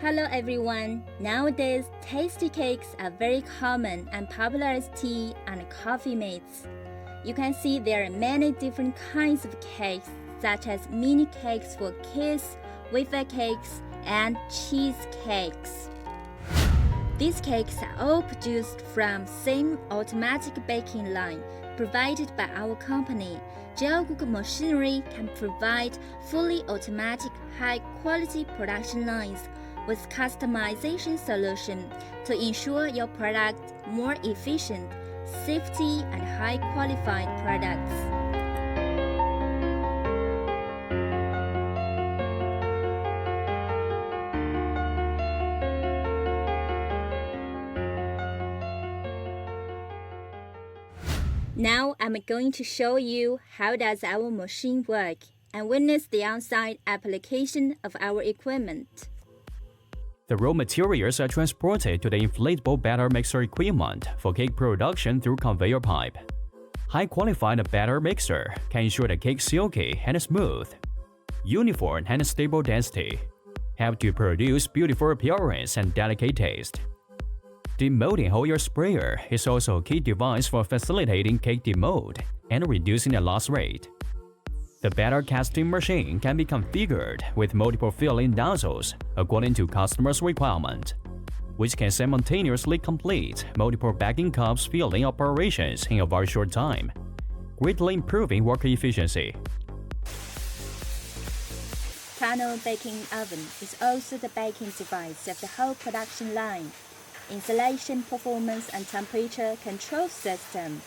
Hello everyone! Nowadays, tasty cakes are very common and popular as tea and coffee mates. You can see there are many different kinds of cakes, such as mini cakes for kids, wafer cakes, and cheese cakes. These cakes are all produced from same automatic baking line provided by our company. Gelgoog machinery can provide fully automatic high-quality production lines with customization solution to ensure your product more efficient, safety, and high-qualified products. Now I'm going to show you how does our machine work and witness the on-site application of our equipment. The raw materials are transported to the inflatable batter mixer equipment for cake production through conveyor pipe. High-qualified batter mixer can ensure the cake silky and smooth, uniform and stable density, help to produce beautiful appearance and delicate taste. Demoulding whole sprayer is also a key device for facilitating cake demold and reducing the loss rate. The batter casting machine can be configured with multiple filling nozzles according to customers' requirement, which can simultaneously complete multiple bagging cups filling operations in a very short time, greatly improving work efficiency. Tunnel baking oven is also the baking device of the whole production line. Installation performance and temperature control system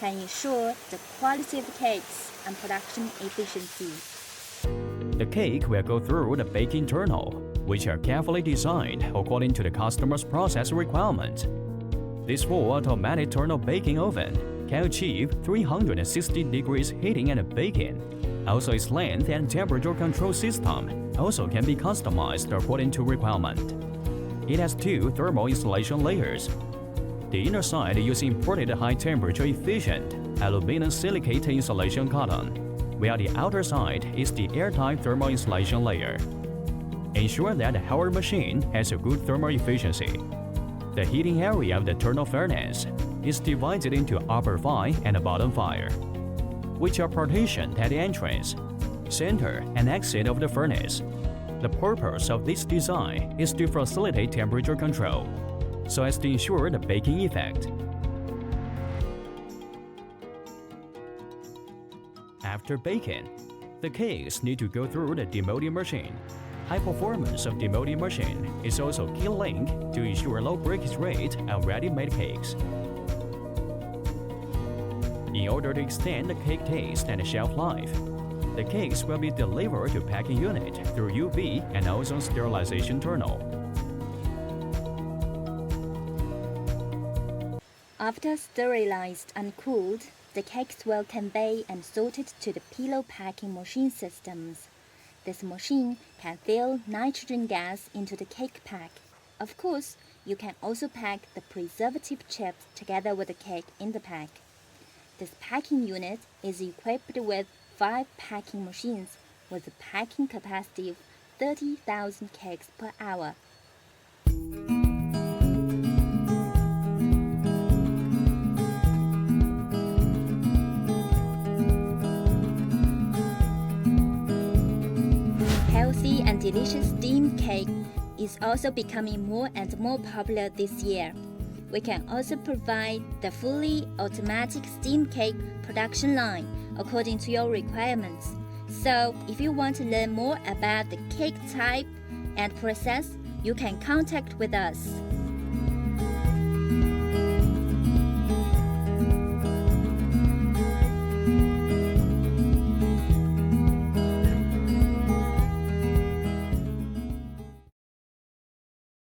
can ensure the quality of cakes and production efficiency. The cake will go through the baking tunnel, which are carefully designed according to the customer's process requirement. This full automatic tunnel baking oven can achieve 360 degrees heating and baking. Also, its length and temperature control system also can be customized according to requirement. It has two thermal insulation layers. The inner side uses imported high-temperature efficient aluminum silicate insulation cotton, while the outer side is the airtight thermal insulation layer. Ensure that the whole machine has a good thermal efficiency. The heating area of the tunnel furnace is divided into upper fire and bottom fire, which are partitioned at the entrance, center, and exit of the furnace. The purpose of this design is to facilitate temperature control, so as to ensure the baking effect. After baking, the cakes need to go through the demoulding machine. High performance of demoulding machine is also a key link to ensure low breakage rate of ready-made cakes. In order to extend the cake taste and shelf life, the cakes will be delivered to packing unit through UV and ozone sterilization tunnel. After sterilized and cooled, the cakes will convey and sorted to the pillow packing machine systems. This machine can fill nitrogen gas into the cake pack. Of course, you can also pack the preservative chips together with the cake in the pack. This packing unit is equipped with 5 packing machines with a packing capacity of 30,000 cakes per hour. Healthy and delicious steamed cake is also becoming more and more popular this year. We can also provide the fully automatic steam cake production line according to your requirements. So, if you want to learn more about the cake type and process, you can contact with us.